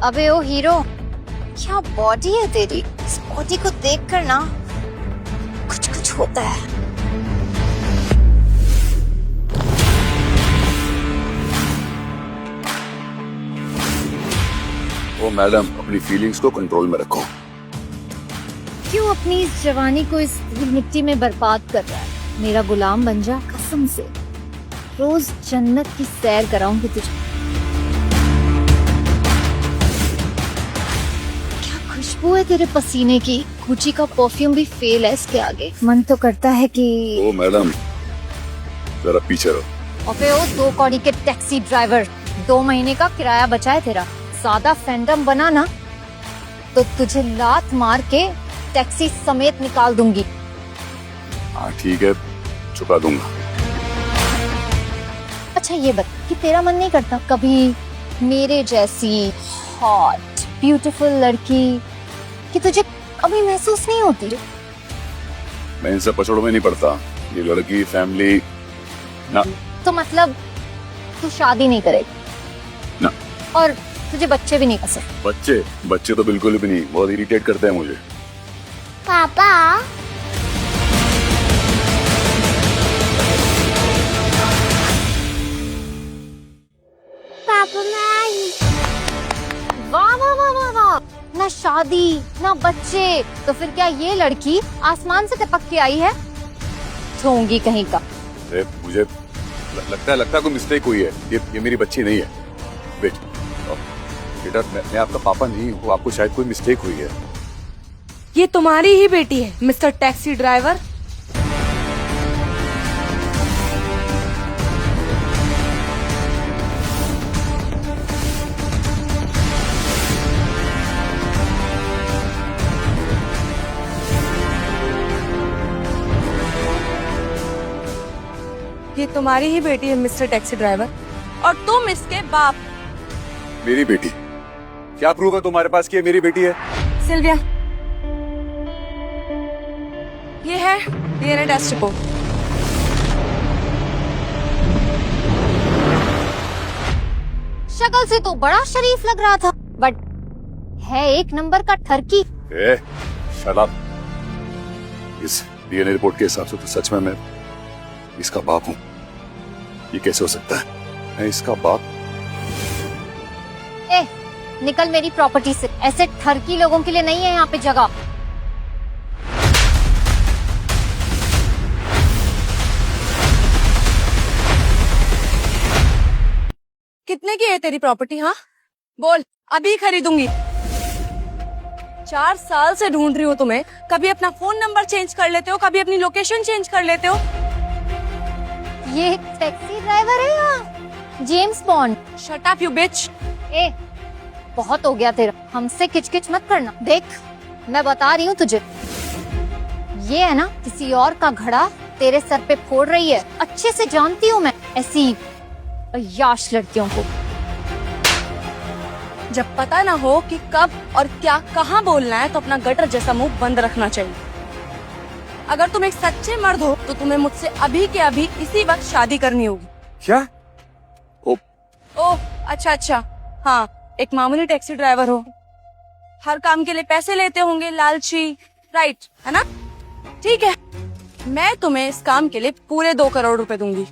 अबे ओ हीरो, क्या बॉडी है तेरी। इस बॉडी को देखकर ना कुछ कुछ होता है। ओ मैडम, अपनी फीलिंग्स को कंट्रोल में रखो। क्यों अपनी इस जवानी को इस मिट्टी में बर्बाद कर रहा है? मेरा गुलाम बन जा, कसम से रोज जन्नत की सैर कराऊंगी तुझे। क्या खुशबू है तेरे पसीने की। गुची का परफ्यूम भी फेल है इसके आगे। मन तो करता है कि ओ मैडम, जरा पीछे रहो। अबे ओ 2 कौड़ी के टैक्सी ड्राइवर, 2 महीने का किराया बचा है तेरा। ज्यादा फैंडम बना ना तो तुझे लात मार के टैक्सी समेत निकाल दूंगी। हाँ ठीक है, चुका दूंगा। अच्छा ये बता कि तेरा मन नहीं करता कभी मेरे जैसी हॉट ब्यूटीफुल लड़की कि तुझे कभी महसूस नहीं होती? मैं इन सब पछड़ों में नहीं पड़ता। ये लड़की, फैमिली ना। तो मतलब तू शादी नहीं करेगी ना, और तुझे बच्चे भी नहीं पसंद? बच्चे तो बिल्कुल भी नहीं। बहुत इरिटेट करते हैं मुझे। पापा पापा मैं आई। वाह वाह वाह वाह वाह, ना शादी ना बच्चे, तो फिर क्या ये लड़की आसमान से टपक के आई है? ठोंगी कहीं का। अरे मुझे लगता है कोई मिस्टेक हुई है। ये मेरी बच्ची नहीं है। बेटा, मैं आपका पापा नहीं हूँ। आपको शायद कोई मिस्टेक हुई है। ये तुम्हारी ही बेटी है मिस्टर टैक्सी ड्राइवर। ये तुम्हारी ही बेटी है मिस्टर टैक्सी ड्राइवर, और तुम इसके बाप। मेरी बेटी? क्या प्रूफ है तुम्हारे पास कि ये मेरी बेटी है? सिल्विया, ये है डीएनए टेस्ट रिपोर्ट। शक्ल से तो बड़ा शरीफ लग रहा था, बट है एक नंबर का ठरकी। Shut up. इस डीएनए रिपोर्ट के हिसाब से तो सच में मैं इसका बाप हूँ। ये कैसे हो सकता है? मैं इसका बाप? निकल मेरी प्रॉपर्टी से। ऐसे ठरकी लोगों के लिए नहीं है यहाँ पे जगह। कितने की है तेरी प्रॉपर्टी? हाँ बोल, अभी खरीदूंगी। 4 साल से ढूंढ रही हूँ तुम्हें। कभी अपना फोन नंबर चेंज कर लेते हो, कभी अपनी लोकेशन चेंज कर लेते हो। ये टैक्सी ड्राइवर है या James bond? Shut up you बिच। बहुत हो गया तेरा, हमसे किचकिच मत करना। देख मैं बता रही हूँ तुझे, ये है ना किसी और का घड़ा तेरे सर पे फोड़ रही है। अच्छे से जानती हूँ मैं ऐसी अय्याश लड़कियों को। जब पता ना हो कि कब और क्या कहाँ बोलना है तो अपना गटर जैसा मुंह बंद रखना चाहिए। अगर तुम एक सच्चे मर्द हो तो तुम्हें मुझसे अभी के अभी इसी वक्त शादी करनी होगी। क्या? ओह अच्छा, हाँ एक मामूली टैक्सी ड्राइवर हो, हर काम के लिए पैसे लेते होंगे, लालची, राइट है ना? ठीक है, मैं तुम्हें इस काम के लिए पूरे 2 करोड़ रुपए दूंगी।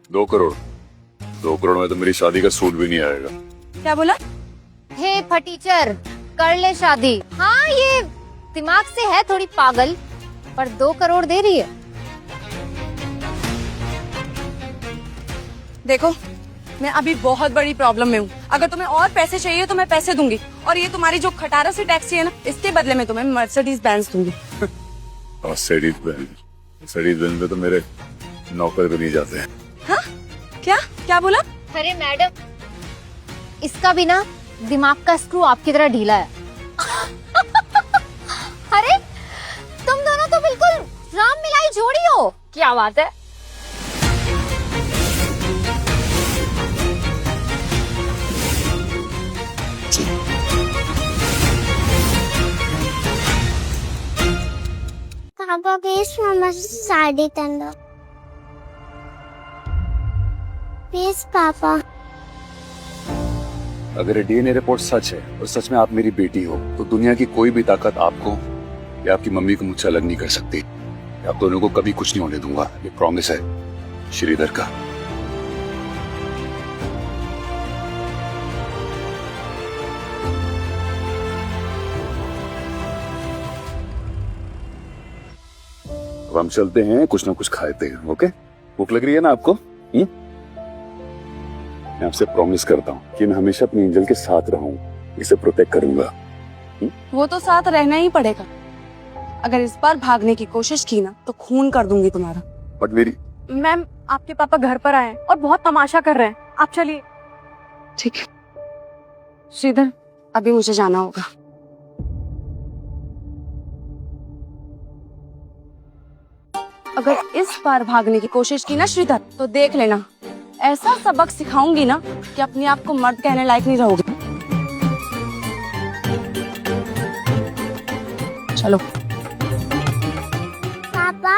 2 करोड़? 2 करोड़ में तो मेरी शादी का सूट भी नहीं आएगा। क्या बोला? हे फटीचर, कर ले शादी। हाँ ये दिमाग से है थोड़ी पागल, पर 2 करोड़ दे रही है। देखो मैं अभी बहुत बड़ी प्रॉब्लम में हूँ। अगर तुम्हें और पैसे चाहिए तो मैं पैसे दूंगी, और ये तुम्हारी जो खटारा सी टैक्सी है ना, इसके बदले में तुम्हें मर्सिडीज बेंज दूंगी। मर्सिडीज बेंज में तो मेरे नौकर भी नहीं जाते हैं। हाँ क्या बोला? अरे मैडम, इसका भी ना दिमाग का स्क्रू आपकी तरह ढीला है। अरे तुम दोनों तो बिल्कुल राम मिलाई जोड़ी हो। क्या बात है? पापा प्लीज मम्मा साड़ी तंदो प्लीज पापा। अगर ये डीएनए रिपोर्ट सच है और सच में आप मेरी बेटी हो तो दुनिया की कोई भी ताकत आपको या आपकी मम्मी को मुझसे अलग नहीं कर सकती। आप दोनों को कभी कुछ नहीं होने दूंगा, ये प्रॉमिस है श्रीधर का। अब हम चलते हैं, कुछ ना कुछ खाते हैं। ओके, भूख लग रही है ना आपको? मैं आपसे प्रॉमिस करता हूँ कि मैं हमेशा अपनी एंजल के साथ रहूंगा, इसे प्रोटेक्ट करूंगा। वो तो साथ रहना ही पड़ेगा। अगर इस बार भागने की कोशिश की ना तो खून कर दूंगी तुम्हारा। बट मेरी मैम, आपके पापा घर पर आए हैं और बहुत तमाशा कर रहे हैं, आप चलिए। ठीक है श्रीधर, अभी मुझे जाना होगा। अगर इस बार भागने की कोशिश की ना श्रीधर, तो देख लेना ऐसा सबक सिखाऊंगी ना कि अपने आप को मर्द कहने लायक नहीं रहोगे। चलो। पापा,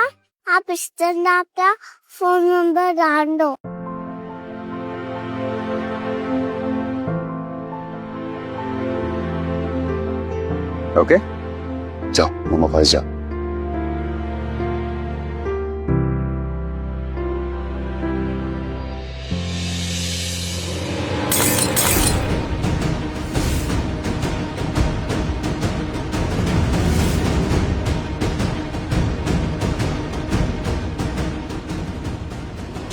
आप इस तरह आपका फोन नंबर डाल दो। ओके, जाओ मम्मा पास जाओ।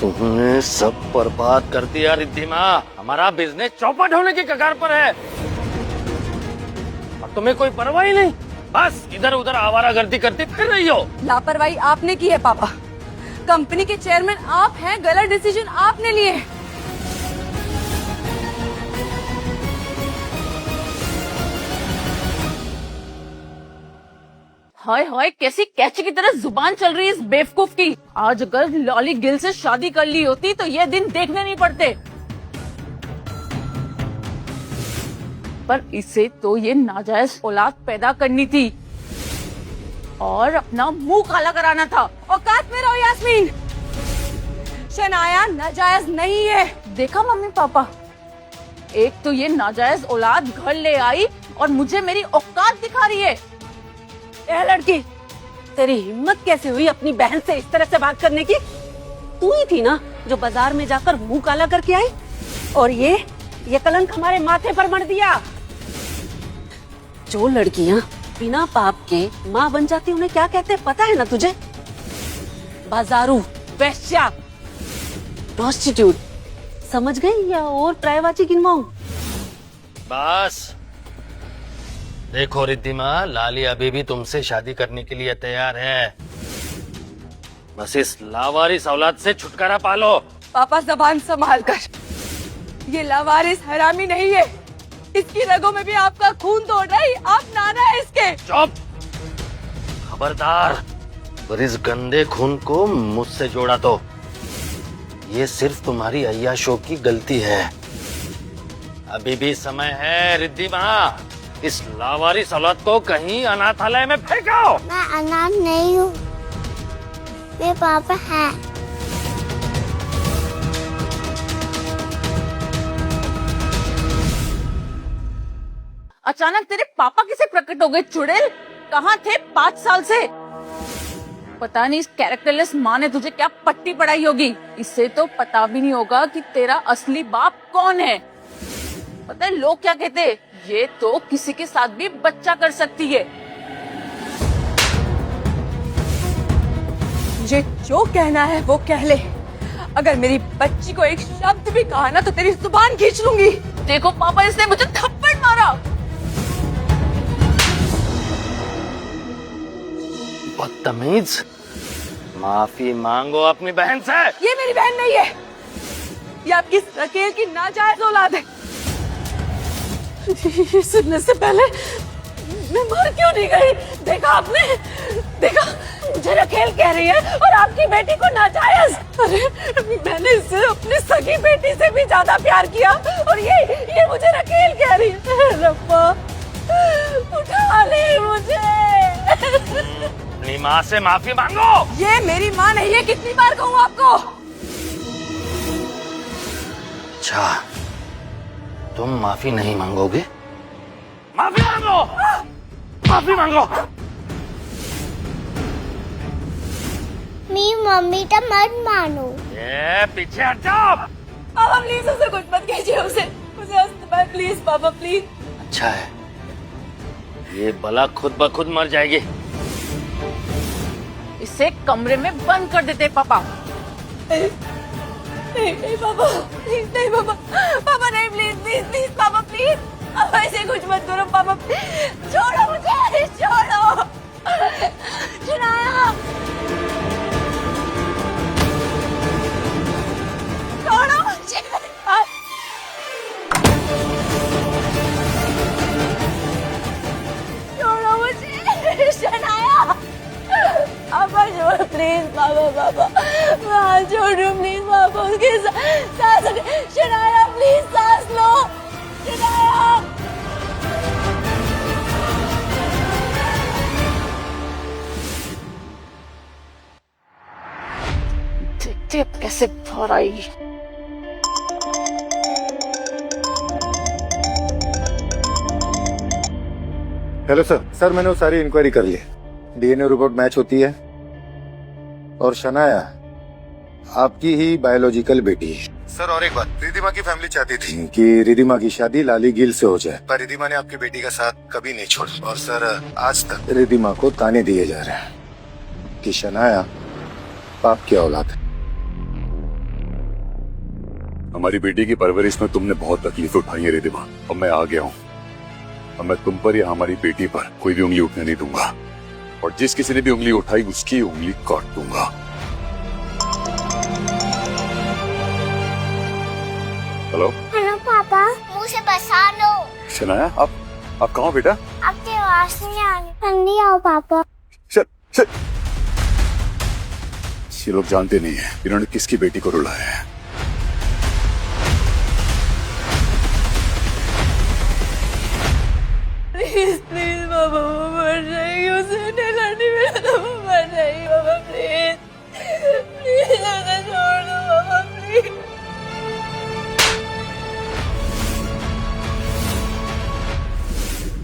तुमने सब बर्बाद कर दिया रिद्धिमा। हमारा बिजनेस चौपट होने की कगार पर है। अब तुम्हें कोई परवाह ही नहीं, बस इधर उधर आवारागर्दी करती फिर रही हो। लापरवाही आपने की है पापा। कंपनी के चेयरमैन आप हैं, गलत डिसीजन आपने लिए। हाय हाय, कैसी कैची की तरह जुबान चल रही है इस बेवकूफ की। आज अगर लॉली गिल से शादी कर ली होती तो ये दिन देखने नहीं पड़ते, पर इसे तो ये नाजायज औलाद पैदा करनी थी और अपना मुंह काला कराना था। औकात में रहो यास्मीन, शनाया नाजायज नहीं है। देखा मम्मी पापा, एक तो ये नाजायज औलाद घर ले आई और मुझे मेरी औकात दिखा रही है। ए लड़की, तेरी हिम्मत कैसे हुई अपनी बहन से इस तरह से बात करने की? तू ही थी ना जो बाजार में जाकर मुंह काला करके आई और ये कलंक हमारे माथे पर मढ़ दिया। जो लड़कियां बिना पाप के माँ बन जाती उन्हें क्या कहते हैं पता है ना तुझे? बाजारू, वेश्या, प्रोस्टिट्यूट। समझ गई या और प्रायवाची गिनवाऊं? बस देखो रिद्धिमा, लाली अभी भी तुमसे शादी करने के लिए तैयार है। बस इस लावारिस औलाद से छुटकारा पालो। पापा जबान संभाल कर, ये लावारिस हरामी नहीं है। इसकी रगों में भी आपका खून दौड़ रहा है, आप नाना है इसके। चुप, खबरदार, पर इस गंदे खून को मुझसे जोड़ा तो ये सिर्फ तुम्हारी अय्याशों की गलती है। अभी भी समय है रिद्धिमा, इस लावारिस औलाद को कहीं अनाथालय में फेंको। मैं अनाथ नहीं हूँ, मेरे पापा है। अचानक तेरे पापा कैसे प्रकट हो गए? चुड़ैल, कहाँ थे 5 साल से? पता नहीं इस कैरेक्टरलेस माँ ने तुझे क्या पट्टी पढ़ाई होगी। इससे तो पता भी नहीं होगा कि तेरा असली बाप कौन है। पता है लोग क्या कहते हैं, ये तो किसी के साथ भी बच्चा कर सकती है। मुझे जो कहना है वो कह ले। अगर मेरी बच्ची को एक शब्द भी कहा ना तो तेरी जुबान खींच लूंगी। देखो पापा, इसने मुझे थप्पड़ मारा। बदतमीज, माफी मांगो अपनी बहन से। ये मेरी बहन नहीं है, ये आपकी रकेल की नाजायज औलाद है। ये सुनने से पहले मैं मर क्यों नहीं गई? देखा आपने? देखा, मुझे रखेल कह रही है और आपकी बेटी को नाजायज। अरे मैंने इससे अपनी सगी बेटी से भी ज्यादा प्यार किया और ये मुझे रखेल कह रही है। रब्बा, उठा ले मुझे। अपनी माँ से माफी मांगो। ये मेरी माँ नहीं है, कितनी बार कहूँ आपको? अच्छा, तुम माफी नहीं मांगोगे? माफी मांगो, माफी मांगो। मी मम्मी का मत मानो। ये पीछे हट जाओ। पापा प्लीज उसे कुछ मत कीजिए, उसे उसे प्लीज पापा प्लीज। अच्छा है, ये बला खुद ब खुद मर जाएगी। इसे कमरे में बंद कर देते पापा। नहीं पापा प्लीज, नहीं पापा, पापा नहीं, प्लीज प्लीज प्लीज पापा प्लीज, अब ऐसे कुछ मत करो पापा, छोड़ो मुझे, छोड़ो। शनाया, छोड़ो मुझे, छोड़ो मुझे, शनाया, पापा छोड़ो प्लीज, पापा पापा, मैं हाथ छोड़ रही हूँ प्लीज पापा, उसके सांस, शनाया प्लीज सांस लो, शनाया। देखते अब कैसे बाहर आएगी। Hello sir. सर मैंने वो सारी इंक्वायरी कर ली, डीएनए रिपोर्ट मैच होती है और शनाया आपकी ही बायोलॉजिकल बेटी है। सर और एक बात, रिधिमा की फैमिली चाहती थी कि रिधिमा की शादी लाली गिल से हो जाए, पर रिधिमा ने आपकी बेटी का साथ कभी नहीं छोड़ा। और सर आज तक रिधिमा को ताने दिए जा रहे हैं कि शनाया पाप की औलाद है। हमारी बेटी की परवरिश में तुमने बहुत तकलीफ उठाई है रिधिमा, अब मैं आ गया हूँ। अब मैं तुम पर या हमारी बेटी पर कोई भी उंगली उठने नहीं दूंगा, और जिस किसी ने भी उंगली उठाई उसकी उंगली काट दूंगा। हेलो हेलो पापा, मुंह से बसा लो। शनाया, आप कहाँ हो बेटा? आपके आवाज नहीं आ रही। जल्दी आओ पापा। ये लोग जानते नहीं है इन्होंने किसकी बेटी को रुलाया है। प्लीज प्लीज पापा, वो मर जाएगी, उसे नहीं मेरा तो वो मर जाएगी पापा, प्लीज प्लीज उसे छोड़ दो पापा प्लीज।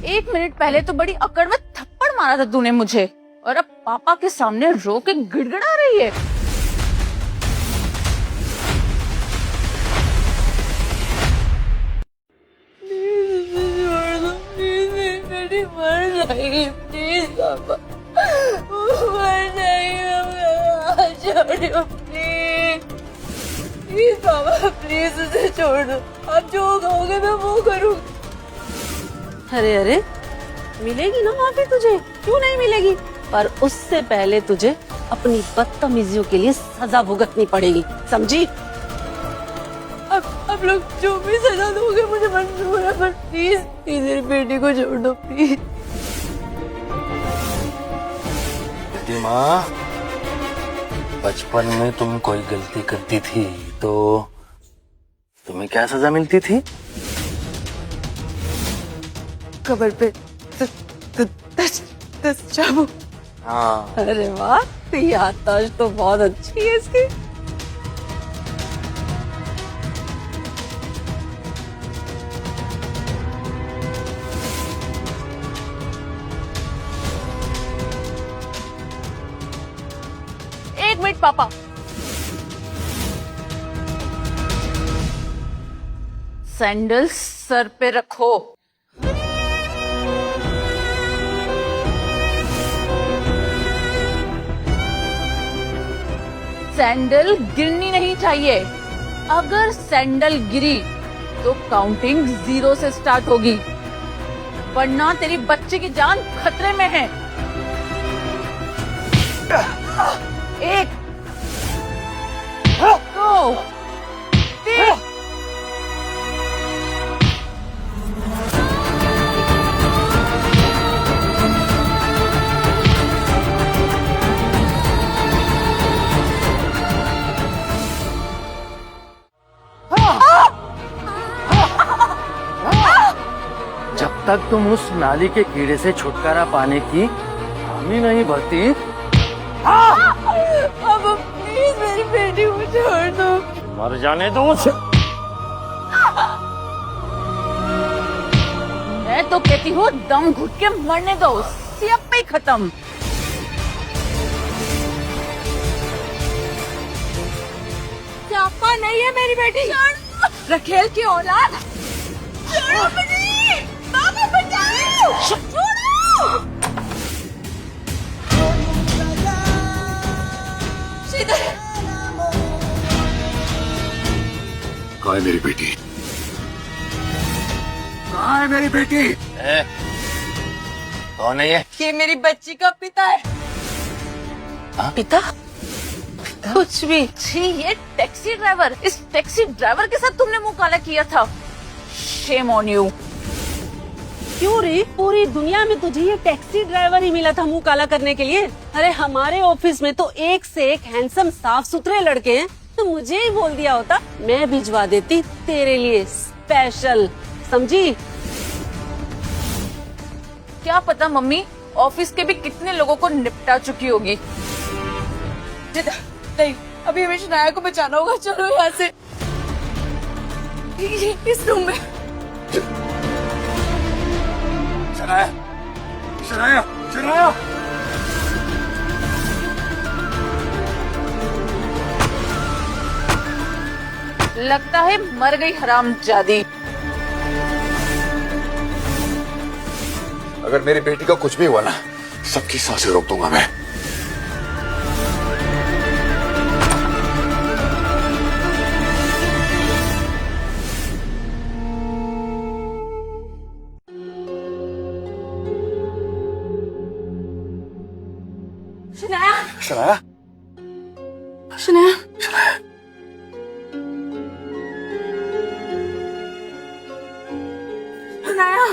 एक मिनट पहले तो बड़ी अकड़ में थप्पड़ मारा था तूने मुझे, और अब पापा के सामने रो के गिड़गिड़ा रही है। मर जाएगी प्लीज पापा, मर जाएगी, छोड़ो प्लीज प्लीज पापा, प्लीज उसे छोड़ दो, आप जो कहोगे मैं वो करूँगी। अरे अरे, मिलेगी ना माफी तुझे, क्यों नहीं मिलेगी? पर उससे पहले तुझे अपनी बदतमीजियों के लिए सजा भुगतनी पड़ेगी, समझी? आप लोग जो भी सजा दोगे मुझे मंजूर है, पर प्लीज मेरी बेटी को छोड़ दो प्लीज। माँ, बचपन में तुम कोई गलती करती थी तो तुम्हें क्या सजा मिलती थी? कबर पे 10 चाबुक। हाँ। अरे वाह, याददाश्त तो बहुत अच्छी है इसकी। एक मिनट पापा, सैंडल सर पे रखो। सैंडल गिरनी नहीं चाहिए, अगर सैंडल गिरी तो काउंटिंग 0 से स्टार्ट होगी, वरना तेरी बच्चे की जान खतरे में है। 1 2 3। जब तक तुम उस नाली के कीड़े से छुटकारा पाने की हामी नहीं भरती, पापा प्लीज मेरी बेटी को छोड़ दो। मर जाने दो उसे। तो कहती हूँ दम घुट के मरने दो, सिर्फ पे ही खत्म। सियापा नहीं है मेरी बेटी, रखेल की औलाद। छोड़ो मुझे, बाबा बचाओ, छोड़ो। सीधे कहाँ है मेरी बेटी? कहाँ है मेरी बेटी? कौन है ये? ये मेरी बच्ची का पिता है। पिता? कुछ भी। छी, ये टैक्सी ड्राइवर, इस टैक्सी ड्राइवर के साथ तुमने मुंह काला किया था। Shame on you. क्यों रे, पूरी दुनिया में तुझे ये टैक्सी ड्राइवर ही मिला था मुंह काला करने के लिए? अरे हमारे ऑफिस में तो एक से एक हैंडसम साफ सुथरे लड़के हैं, तो मुझे ही बोल दिया होता, मैं भिजवा देती तेरे लिए स्पेशल, समझी? क्या पता मम्मी ऑफिस के भी कितने लोगों को निपटा चुकी होगी। नहीं, अभी हमें शनाया को बचाना होगा। चलो यहाँ से, इस रूम में। शनाया, शनाया, शनाया। लगता है मर गई हरामजादी। अगर मेरी बेटी का कुछ भी हुआ ना, सबकी सांसें रोक दूंगा मैं। शनाया, शनाया, शनाया, शनाया। शनाया।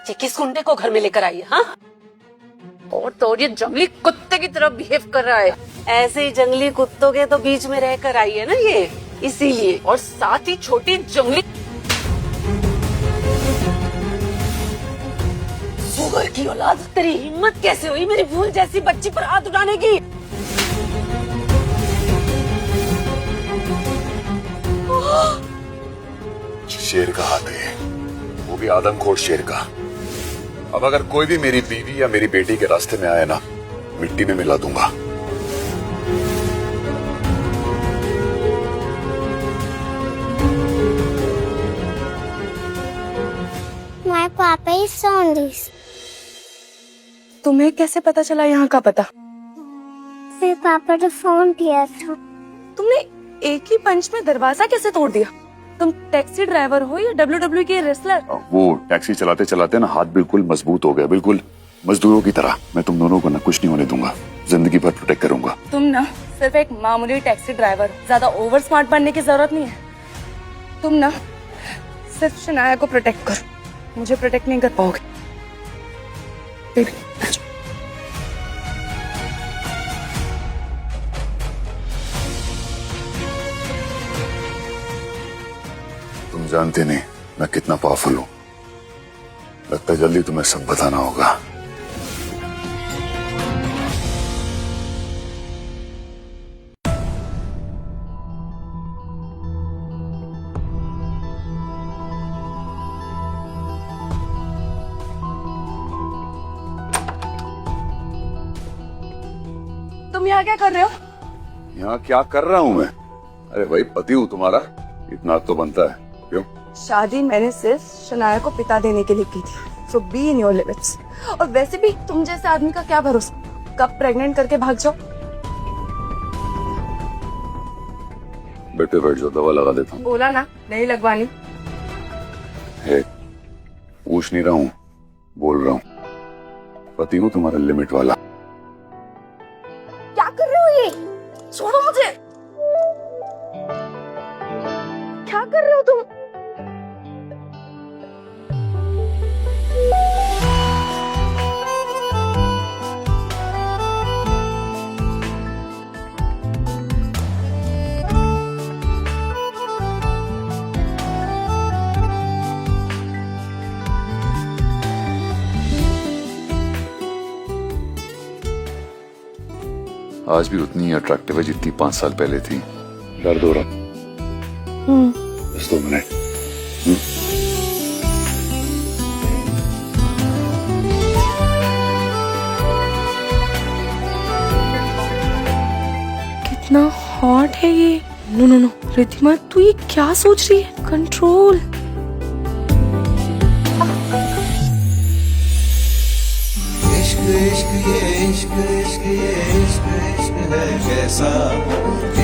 ये किस गुंडे को घर में लेकर आई है? हाँ, और तो ये जंगली कुत्ते की तरह बिहेव कर रहा है। ऐसे ही जंगली कुत्तों के तो बीच में रहकर आई है ना ये, इसीलिए। और साथ ही छोटी जंगली सुगर की औलाद, तेरी हिम्मत कैसे हुई मेरी भूल जैसी बच्ची पर हाथ उठाने की? शेर का हाथ है, वो भी आदमखोर शेर का। अब अगर कोई भी मेरी बीवी या मेरी बेटी के रास्ते में आए ना, मिट्टी में मिला दूंगा। My papa is on this. तुम्हें कैसे पता चला यहाँ का पता? फिर पापा ने फोन किया था। तुमने एक ही पंच में दरवाजा कैसे तोड़ दिया? तुम टैक्सी ड्राइवर हो या WWE के रेसलर? वो टैक्सी चलाते चलाते ना हाथ बिल्कुल मजबूत हो गया, बिल्कुल मजदूरों की तरह। मैं तुम दोनों को ना कुछ नहीं होने दूंगा, जिंदगी भर प्रोटेक्ट करूंगा। तुम ना सिर्फ एक मामूली टैक्सी ड्राइवर हो, ज्यादा ओवर स्मार्ट बनने की जरूरत नहीं है। तुम ना सिर्फ शनाया को प्रोटेक्ट करो, मुझे प्रोटेक्ट नहीं कर पाओगे। बेबी, तुम जानते नहीं मैं कितना पावरफुल हूँ। लगता है जल्दी तुम्हें सब बताना होगा। तुम यहाँ क्या कर रहे हो? यहाँ क्या कर रहा हूँ मैं? अरे भाई पति हूँ तुम्हारा, इतना तो बनता है। क्यों? शादी मैंने सिर्फ शनाया को पिता देने के लिए की थी, सो बी इन योर लिमिट्स। और वैसे भी तुम जैसे आदमी का क्या भरोसा, कब प्रेग्नेंट करके भाग जाओ। बैठे बैठ जाओ, दवा लगा देता हूँ। बोला ना नहीं लगवानी। है, पूछ नहीं रहा हूँ, बोल रहा हूँ। पति हूँ तुम्हारा लिमिट वाला। क्या कर रहे हो ये? छोड़ो मुझे। क्या कर रहे हो तुम? आज भी उतनी ही अट्रैक्टिव है जितनी 5 साल पहले थी। दर्द हो रहा? बस 2 मिनट। कितना हॉट है ये। नो नो नो रिद्धिमा, तू ये क्या सोच रही है? कंट्रोल। इश्क इश्क ये इश्क इश्क ये इश्क इश्क है कैसा,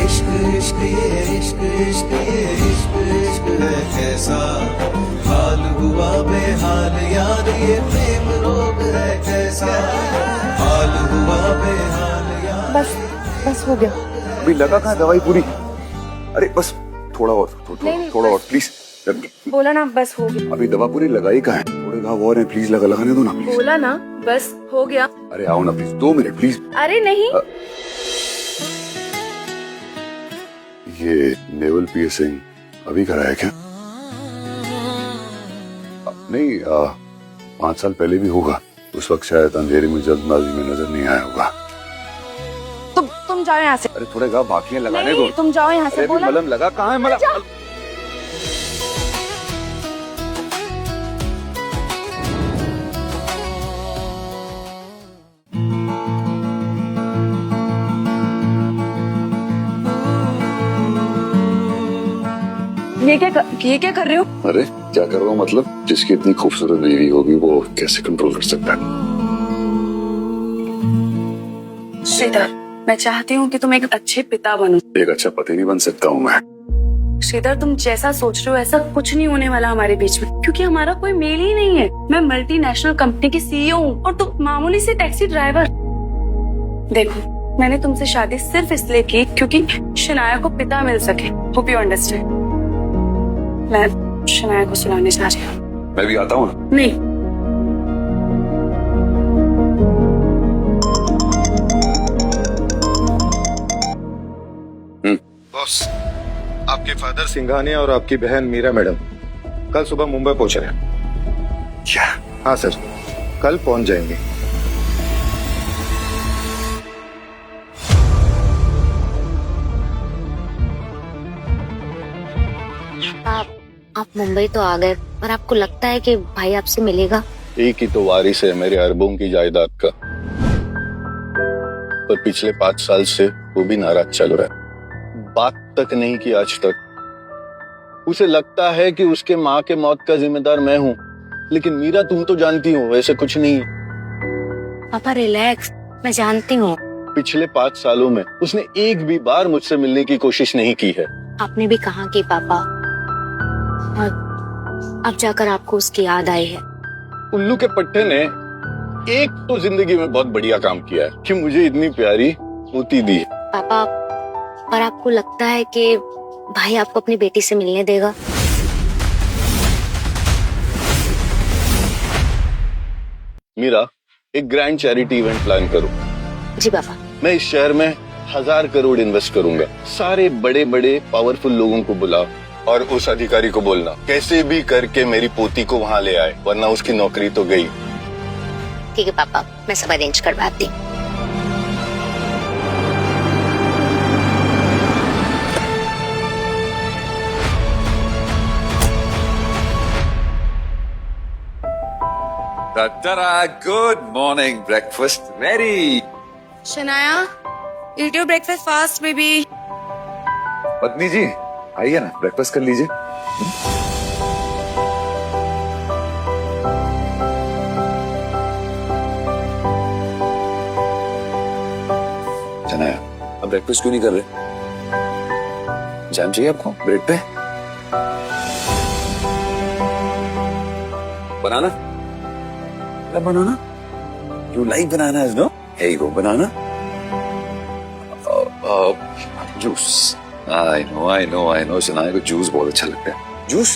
इश्क इश्क ये इश्क इश्क ये इश्क इश्क है कैसा, हाल हुआ बेहाल यार ये प्रेम रोग है कैसा, हाल हुआ बेहाल यार। बस हो गया। अभी लगा कहाँ दवाई पूरी? अरे बस थोड़ा और, थोड़ा और प्लीज। बोला ना बस हो गया। अभी दवा पूरी लगाई कहाँ है? थोड़े घाव और हैं, प्लीज लगाने दो ना प्लीज। बोला ना बस हो गया। अरे आओ ना प्लीज, 2 मिनट प्लीज। अरे नहीं। ये नेवल पियर्सिंग अभी कराया क्या? नहीं 5 साल पहले भी होगा। उस वक्त शायद अंधेरे में जल्दबाजी में नजर नहीं आया होगा। तुम जाओ यहाँ से। अरे थोड़े घाव बाकी लगाने दो। तुम जाओ यहाँ से। अरे बोला मलम लगा कहाँ है मलम? ये क्या कर रहे हो? अरे क्या कर रहा हूँ मतलब? जिसकी इतनी खूबसूरत बीवी होगी वो कैसे कंट्रोल कर सकता है? श्रीधर, मैं चाहती हूँ कि तुम एक अच्छे पिता बनो। एक अच्छा पति नहीं बन सकता हूँ मैं। श्रीधर, तुम जैसा सोच रहे हो ऐसा कुछ नहीं होने वाला हमारे बीच में, क्योंकि हमारा कोई मेल ही नहीं है। मैं मल्टीनेशनल कंपनी की सीईओ हूँ और तुम मामूली से टैक्सी ड्राइवर। देखो, मैंने तुमसे शादी सिर्फ इसलिए की क्योंकि शनाया को पिता मिल सके। Hope you understand. मैं शनाया को सुलाने जा रही हूँ। मैं भी आता हूँ ना? नहीं। बॉस, आपके फादर सिंघानिया और आपकी बहन मीरा मैडम कल सुबह मुंबई पहुंच रहे हैं। क्या? हाँ सर, कल पहुंच जाएंगे। आप मुंबई तो आ गए, पर आपको लगता है कि भाई आपसे मिलेगा? एक ही तो वारिस है मेरे अरबों की जायदाद का, पर पिछले 5 साल से वो भी नाराज चल रहा है। बात तक नहीं की आज तक। उसे लगता है कि उसके माँ के मौत का जिम्मेदार मैं हूँ, लेकिन मीरा तुम तो जानती हो वैसे कुछ नहीं है। पापा रिलैक्स, मैं जानती हूँ। पिछले 5 सालों में उसने एक भी बार मुझसे मिलने की कोशिश नहीं की है। आपने भी कहा कि पापा, और अब जाकर आपको उसकी याद आई है। उल्लू के पट्टे ने एक तो जिंदगी में बहुत बढ़िया काम किया है कि मुझे इतनी प्यारी पोती दी है। पापा, पर आपको लगता है कि भाई आपको अपनी बेटी से मिलने देगा? मीरा, एक ग्रैंड चैरिटी इवेंट प्लान करो। जी पापा। मैं इस शहर में 1000 करोड़ इन्वेस्ट करूंगा। सारे बड़े बड़े पावरफुल लोगों को बुलाओ और उस अधिकारी को बोलना कैसे भी करके मेरी पोती को वहां ले आए, वरना उसकी नौकरी तो गई। ठीक है पापा, मैं सब अरेंज करवाती हूँ। Good morning, breakfast ready. Shanaya, eat your breakfast fast, baby. पत्नी जी आइए ना, ब्रेकफास्ट कर लीजिए। शनाया, अब ब्रेकफास्ट क्यों नहीं कर रहे? जैम चाहिए आपको ब्रेड पे? बनाना? Banana? You like bananas, no? Here you go, banana. Juice. I know. Shanaya को जूस बहुत अच्छा लगता है। जूस?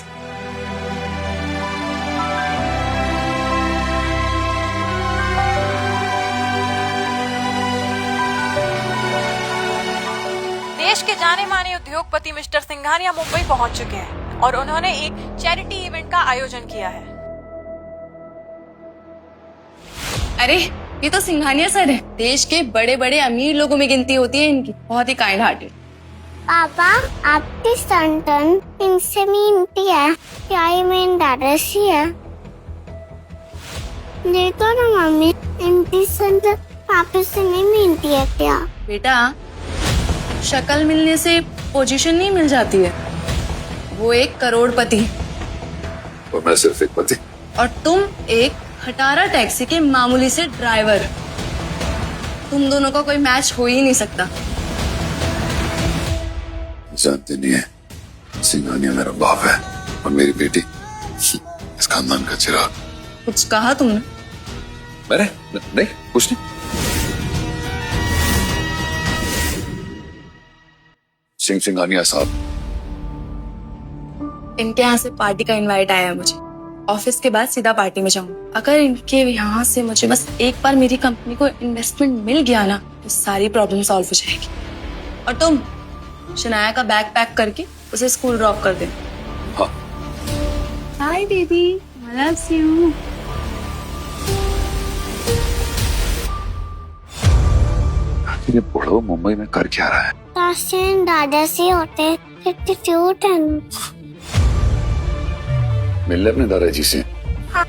देश के जाने माने उद्योगपति मिस्टर सिंघानिया मुंबई पहुंच चुके हैं और उन्होंने एक चैरिटी इवेंट का आयोजन किया है। अरे ये तो सिंघानिया सर है, देश के बड़े बड़े अमीर लोगों में गिनती होती है इनकी, बहुत ही काइंड हार्टेड। पापा आपकी संतान इनसे मिलती है क्या? ये मेरी दादाजी है। देखो ना मम्मी, इनकी संतान पापा से नहीं मिलती है क्या? बेटा, शक्ल मिलने से पोजीशन नहीं मिल जाती है। वो एक करोड़पति और मैं सिर्फ एक पति। और तुम एक खटारा टैक्सी के मामूली से ड्राइवर। तुम दोनों का कोई मैच हो ही नहीं सकता। जानते नहीं है, सिंघानिया मेरा बाप है और मेरी बेटी इस खानदान का चिराग। कुछ कहा तुमने? मैंने नहीं, कुछ नहीं। सिंघानिया साहब, इनके यहाँ से पार्टी का इनवाइट आया है मुझे। ऑफिस के बाद सीधा पार्टी में जाऊंगा। अगर इनके यहाँ से मुझे बस एक बार मेरी कंपनी को इन्वेस्टमेंट मिल गया ना, तो सारी प्रॉब्लम सॉल्व हो जाएगी। और तुम शनाया का बैग पैक करके उसे स्कूल ड्रॉप कर दे। हाँ। Hi baby, I love you. ये बुढ़ो मुंबई में कर क्या रहा है? दादाजी होते कितने क्यूट है। मिल ले अपने दादाजी से। हाँ?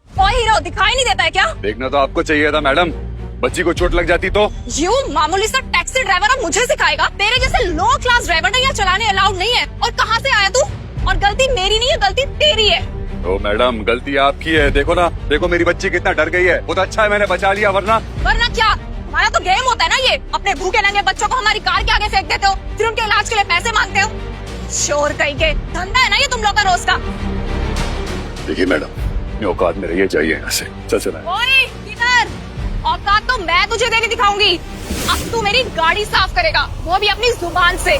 ओ हीरो, दिखाई नहीं देता है क्या? देखना तो आपको चाहिए था मैडम, बच्ची को चोट लग जाती तो। यू मामूली सा टैक्सी ड्राइवर अब मुझे सिखाएगा? तेरे जैसे लो क्लास ड्राइवर ना यहाँ चलाने अलाउड नहीं है। और कहाँ से आया तू? और गलती मेरी नहीं है, गलती तेरी है। ओ मैडम, गलती आपकी है। देखो ना, देखो मेरी बच्ची कितना डर गई है। बहुत अच्छा है मैंने बचा लिया, वरना क्या? हमारा तो गेम होता है ना ये। अपने भूखे नंगे बच्चों को हमारी कार के आगे फेंक देते हो, फिर उनके इलाज के लिए पैसे मांगते हो। शोर कहीं के, धंधा है ना ये तुम लोग का रोज का। देखिए मैडम, औकात में रहिए, जाइए यहाँ से। चल ओए किधर? औकात तो मैं तुझे देके दिखाऊंगी। अब तू मेरी गाड़ी साफ करेगा, वो भी अपनी जुबान से।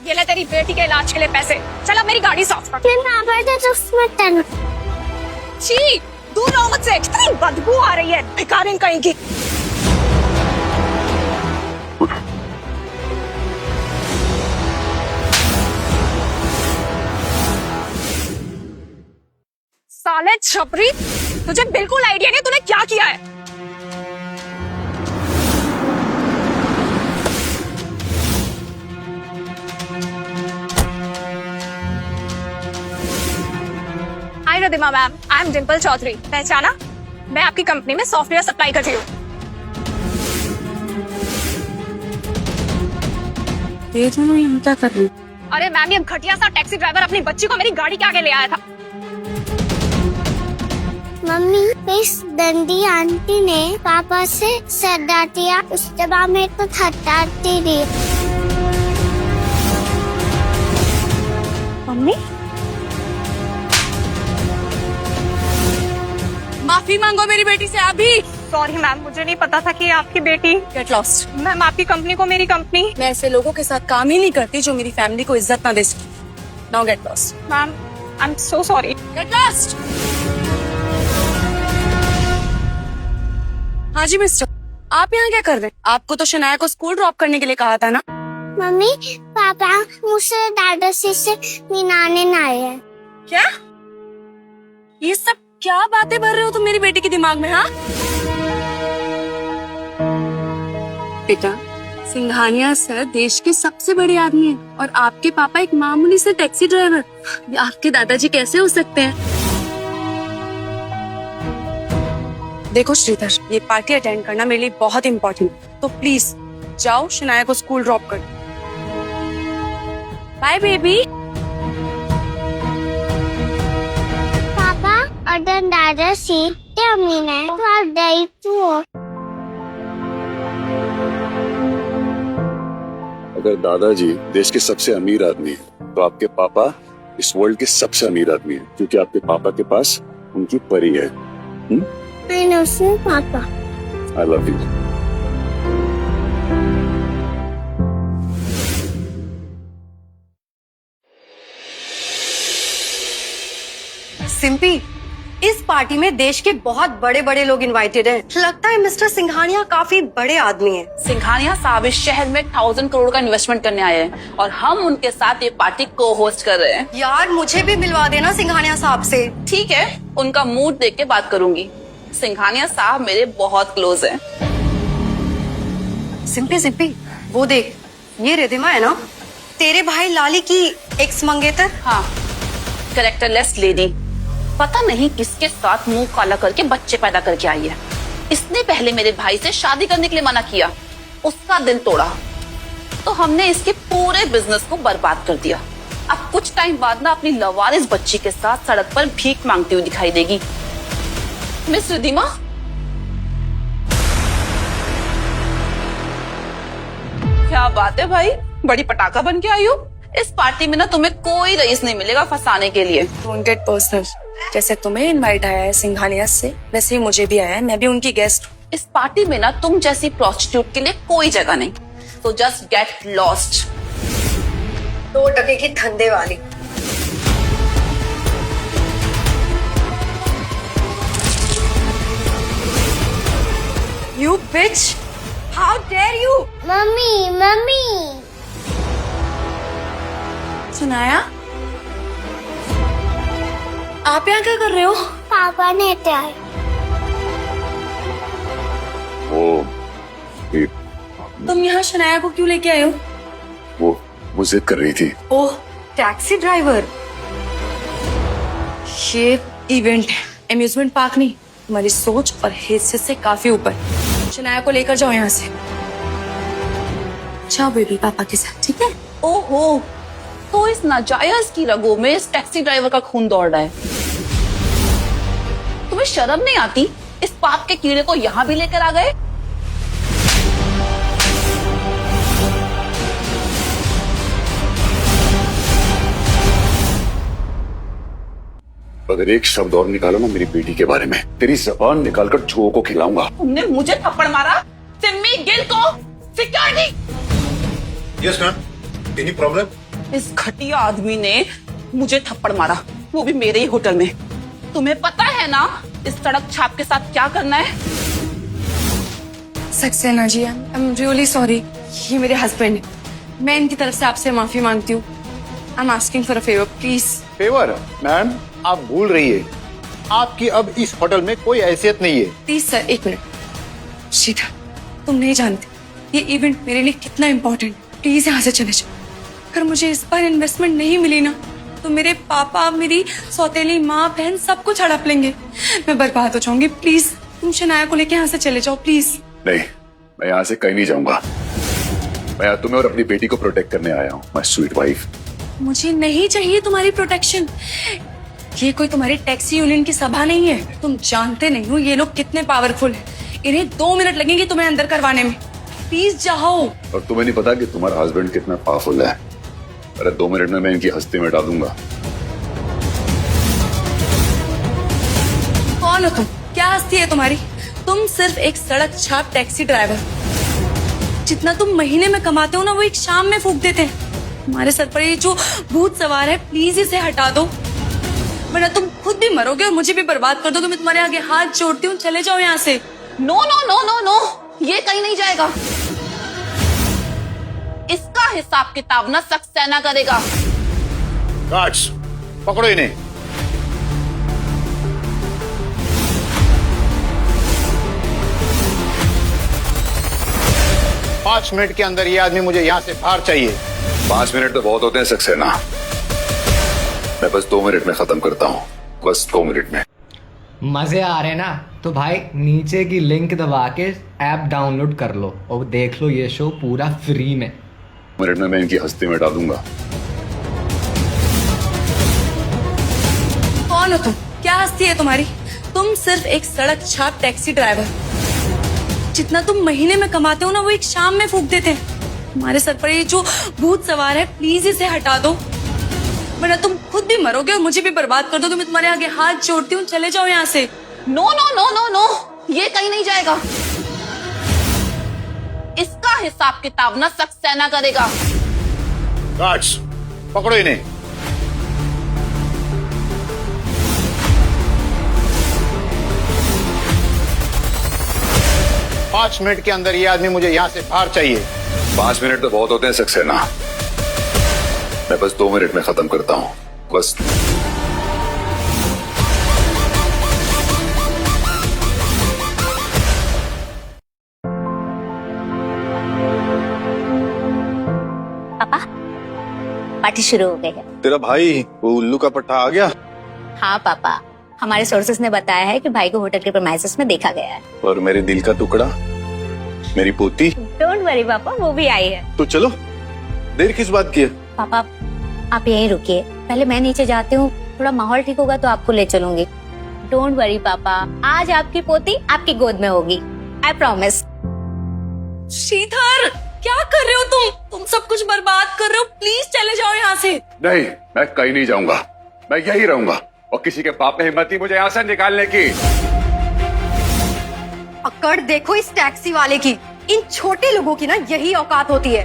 ये ले तेरी बेटी के इलाज के लिए पैसे। चल अब मेरी गाड़ी साफ कर। छी, दूर रहो मुझसे, कितनी बदबू आ रही है भिखारिन कहीं की। साले छपरी, तुझे बिल्कुल आइडिया नहीं तूने क्या किया है। Hi Riddhima ma'am, I am Dimple Chaudhary. पहचाना? मैं आपकी कंपनी में सॉफ्टवेयर सप्लाई करती हूँ। ये क्या कर रही? अरे मैम, ये घटिया सा टैक्सी ड्राइवर अपनी बच्ची को मेरी गाड़ी के आगे ले आया था। मम्मी, इस दंडी आंटी ने पापा से सदा दिया, उसके बाद मेरे को थटाती रही। मम्मी, माफी मांगो मेरी बेटी से अभी। सॉरी मैम, मुझे नहीं पता था कि आपकी बेटी। Get lost. मैम, आपकी कंपनी को मेरी कंपनी। मैं ऐसे लोगों के साथ काम ही नहीं करती जो मेरी फैमिली को इज्जत ना दे सके। Now get lost. Ma'am, I am so sorry. Get lost. हाँ जी मिस्टर, आप यहाँ क्या कर रहे हैं? आपको तो शनाया को स्कूल ड्रॉप करने के लिए कहा था ना। मम्मी, पापा मुझसे दादाजी से मिलाने ना आए हैं। क्या? ये सब क्या बातें भर रहे हो तुम मेरी बेटी के दिमाग में? हाँ बेटा, सिंघानिया सर देश के सबसे बड़े आदमी हैं और आपके पापा एक मामूली से टैक्सी ड्राइवर। आपके दादाजी कैसे हो सकते हैं? देखो श्रीधर, ये पार्टी अटेंड करना मेरे लिए बहुत इम्पोर्टेंट है, तो प्लीज जाओ शनाया को स्कूल ड्रॉप कर। Bye baby. पापा और दादाजी क्या मिले तो आप गई तो। अगर दादाजी देश के सबसे अमीर आदमी है, तो आपके पापा इस वर्ल्ड के सबसे अमीर आदमी है, क्योंकि आपके पापा के पास उनकी परी है। I love you, Papa. I love you. Simpy, इस पार्टी में देश के बहुत बड़े बड़े लोग इनवाइटेड हैं। लगता है मिस्टर सिंघानिया काफी बड़े आदमी हैं। सिंघानिया साहब इस शहर में 1000 करोड़ का इन्वेस्टमेंट करने आए हैं और हम उनके साथ ये पार्टी को होस्ट कर रहे हैं। यार मुझे भी मिलवा देना सिंघानिया साहब से। ठीक है, उनका मूड देख के बात करूंगी। सिंघानिया साहब मेरे बहुत क्लोज हैं। सिंपी सिंपी, वो देख, ये रिधिमा है ना, तेरे भाई लाली की एक्स मंगेतर। हाँ, कैरेक्टरलेस लेडी, पता नहीं किसके साथ मुंह काला करके बच्चे पैदा करके आई है। इसने पहले मेरे भाई से शादी करने के लिए मना किया, उसका दिल तोड़ा, तो हमने इसके पूरे बिजनेस को बर्बाद कर दिया। अब कुछ टाइम बाद ना अपनी लवारिस बच्ची के साथ सड़क पर भीख मांगती हुई दिखाई देगी। मिस रिधिमा, क्या बात है भाई, बड़ी पटाखा बन के आई हो। इस पार्टी में ना तुम्हें कोई रईस नहीं मिलेगा फंसाने के लिए। Don't get personal. जैसे तुम्हें इनवाइट आया है सिंघानिया से, वैसे ही मुझे भी आया है, मैं भी उनकी गेस्ट हूँ। इस पार्टी में ना तुम जैसी प्रोस्टिट्यूट के लिए कोई जगह नहीं, तो जस्ट गेट लॉस्ट। 2 टके की धंधे वाली। You bitch! How dare you! Mummy mummy सुनाया, आप यहाँ क्या कर रहे हो? पापा ने आए। तुम यहाँ शनाया को क्यों लेके आए हो? वो जिद कर रही थी। ओह, टैक्सी ड्राइवर। ये इवेंट है, अम्यूजमेंट पार्क नहीं। तुम्हारी सोच और हैसियत से काफी ऊपर। शनाया को लेकर जाओ यहाँ से। जाओ बेबी पापा के साथ, ठीक है? ओहो, तो इस नाजायज की रगों में इस टैक्सी ड्राइवर का खून दौड़ रहा है। तुम्हें शर्म नहीं आती? इस पाप के कीड़े को यहाँ भी लेकर आ गए। अगर एक शब्द और निकालो ना मेरी बेटी के बारे में, तेरी जबान निकालकर चूहों को खिलाऊंगा। तुमने मुझे थप्पड़ मारा, सिम्मी गिल को। Security. Yes ma'am, any problem? इस घटिया आदमी ने मुझे थप्पड़ मारा, वो भी मेरे ही होटल में। तुम्हें पता है ना इस सड़क छाप के साथ क्या करना है? Saxena ji, I am really sorry. ये मेरे हस्बैंड है, मैं इनकी तरफ से आपसे माफी मांगती हूँ। I am asking for a favour, please. Favour? Ma'am आप भूल रही है, आपकी अब इस होटल में कोई हैसियत नहीं है। Please sir, 1 minute. सीधा, तुम नहीं जानते ये इवेंट मेरे लिए कितना इम्पोर्टेंट। प्लीज यहाँ से चले जाओ। अगर मुझे इस बार इन्वेस्टमेंट नहीं मिली ना, तो मेरे पापा, मेरी सौतेली माँ, बहन सब कुछ हड़प लेंगे। मैं बर्बाद हो जाऊंगी। प्लीज तुम शनाया को लेके यहाँ से चले जाओ, प्लीज। नहीं, मैं यहाँ से कहीं नहीं जाऊंगा। मैं यहाँ तुम्हें और अपनी बेटी को प्रोटेक्ट करने आया हूँ, माय स्वीट वाइफ। मुझे नहीं चाहिए तुम्हारी प्रोटेक्शन। ये कोई तुम्हारी टैक्सी यूनियन की सभा नहीं है। तुम जानते नहीं हो ये लोग कितने पावरफुल हैं। इन्हें 2 मिनट लगेंगे तुम्हें अंदर करवाने में। प्लीज जाओ। और तुम्हें नहीं पता कि तुम्हारा हस्बैंड कितना पावरफुल है। अरे 2 मिनट में मैं इनकी हस्ती मिटा दूंगा। कौन हो तुम? क्या हस्ती है तुम्हारी? तुम सिर्फ एक सड़क छाप टैक्सी ड्राइवर। जितना तुम महीने में कमाते हो ना, वो एक शाम में फूंक देते हैं। तुम्हारे सर पर ये जो भूत सवार है, प्लीज इसे हटा दो, वरना तुम खुद भी मरोगे और मुझे भी बर्बाद कर दो। तो मैं तुम्हारे आगे हाथ जोड़ती हूँ, चले जाओ यहाँ से। No no no no no, ये कहीं नहीं जाएगा। इसका हिसाब किताब ना सक्सेना करेगा। गार्ड्स, पकड़ो इन्हें। 5 मिनट के अंदर ये आदमी मुझे यहाँ से बाहर चाहिए। 5 मिनट तो बहुत होते हैं सक्सेना। मैं बस 2 मिनट में खत्म करता हूँ, बस 2 मिनट में। मजे आ रहे ना? तो भाई नीचे की लिंक दबा के ऐप डाउनलोड कर लो और देख लो ये शो पूरा फ्री में। 2 मिनट में मैं इनकी हस्ती मिटा दूंगा। कौन हो तुम? क्या हस्ती है तुम्हारी? तुम सिर्फ एक सड़क छाप टैक्सी ड्राइवर। जितना तुम महीने में कमाते हो ना, वो एक शाम में फूंक देते हैं। तुम्हारे सर पर ये जो भूत सवार है, प्लीज इसे हटा दो, वरना तुम खुद भी मरोगे और मुझे भी बर्बाद कर दो। तो मैं तुम्हारे आगे हाथ जोड़ती हूँ, चले जाओ यहाँ से। No no no no no, ये कहीं नहीं जाएगा। इसका हिसाब किताब ना सक्सेना करेगा। गार्ड्स, पकड़ो इन्हें। 5 मिनट के अंदर ये आदमी मुझे यहाँ से बाहर चाहिए। 5 मिनट तो बहुत होते हैं सक्सेना, मैं बस 2 मिनट में खत्म करता हूँ बस। पापा पार्टी शुरू हो गई है। तेरा भाई वो उल्लू का पट्टा आ गया? हाँ पापा, हमारे सोर्सेस ने बताया है कि भाई को होटल के प्रीमाइसेस में देखा गया है। और मेरे दिल का टुकड़ा, मेरी पोती? डोंट वरी पापा, वो भी आई है। तो चलो, देर किस बात की है? पापा आप यहीं रुकिए, पहले मैं नीचे जाती हूँ, थोड़ा माहौल ठीक होगा तो आपको ले चलूंगी। डोंट वरी पापा, आज आपकी पोती आपकी गोद में होगी, आई प्रॉमिस। श्रीधर क्या कर रहे हो तुम सब कुछ बर्बाद कर रहे हो, प्लीज चले जाओ यहाँ से। नहीं, मैं कहीं नहीं जाऊंगा, मैं यही रहूंगा और किसी के बाप में हिम्मत नहीं मुझे यहाँ से निकालने की। अकड़ देखो इस टैक्सी वाले की, इन छोटे लोगों की ना यही औकात होती है।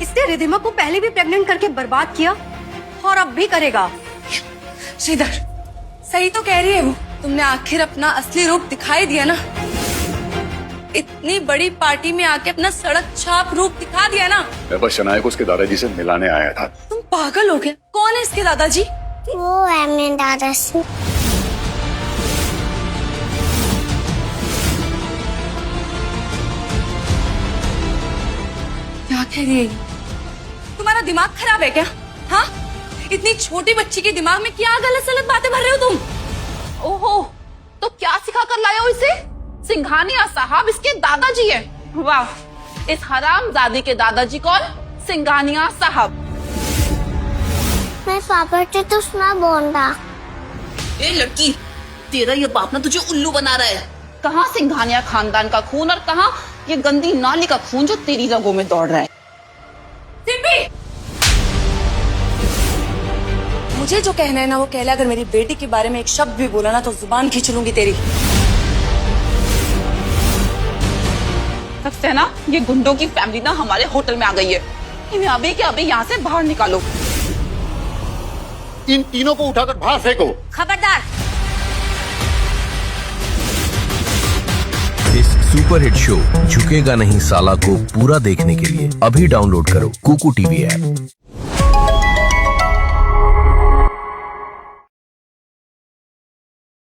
इसने रिधिमा को पहले भी प्रेग्नेंट करके बर्बाद किया और अब भी करेगा। श्रीधर सही तो कह रही है वो, तुमने आखिर अपना असली रूप दिखाई दिया ना, इतनी बड़ी पार्टी में आके अपना सड़क छाप रूप दिखा दिया ना। मैं बस शनाया को उसके दादाजी से मिलाने आया था। तुम पागल हो गए, कौन है इसके दादाजी? वो है मेरे दादाजी। क्या कह रही है? तुम्हारा दिमाग खराब है क्या? हाँ, इतनी छोटी बच्ची के दिमाग में क्या गलत सलत बातें भर रहे हो तुम? ओहो, तो क्या सिखा कर लाए हो इसे? सिंघानिया साहब इसके दादाजी हैं। वाह, इस हरामजादी के दादाजी कौन? सिंघानिया साहब। मैं पापा से तो सुना बोल रहा। ए लड़की, तेरा ये बाप ना तुझे उल्लू बना रहा है। कहाँ सिंघानिया खानदान का खून और कहाँ ये गंदी नाली का खून जो तेरी रगों में दौड़ रहा है। सिम्बी, मुझे जो कहना है ना वो कह ले। अगर मेरी बेटी के बारे में एक शब्द भी बोला ना तो जुबान खींच लूंगी तेरी। सक्सेना, ये गुंडों की फैमिली ना हमारे होटल में आ गई है। इन्हें अभी के अभी यहाँ से बाहर निकालो। इन तीनों को उठाकर बाहर फेंको। खबरदार। इस सुपरहिट शो झुकेगा नहीं साला को पूरा देखने के लिए अभी डाउनलोड करो कुकू टीवी ऐप।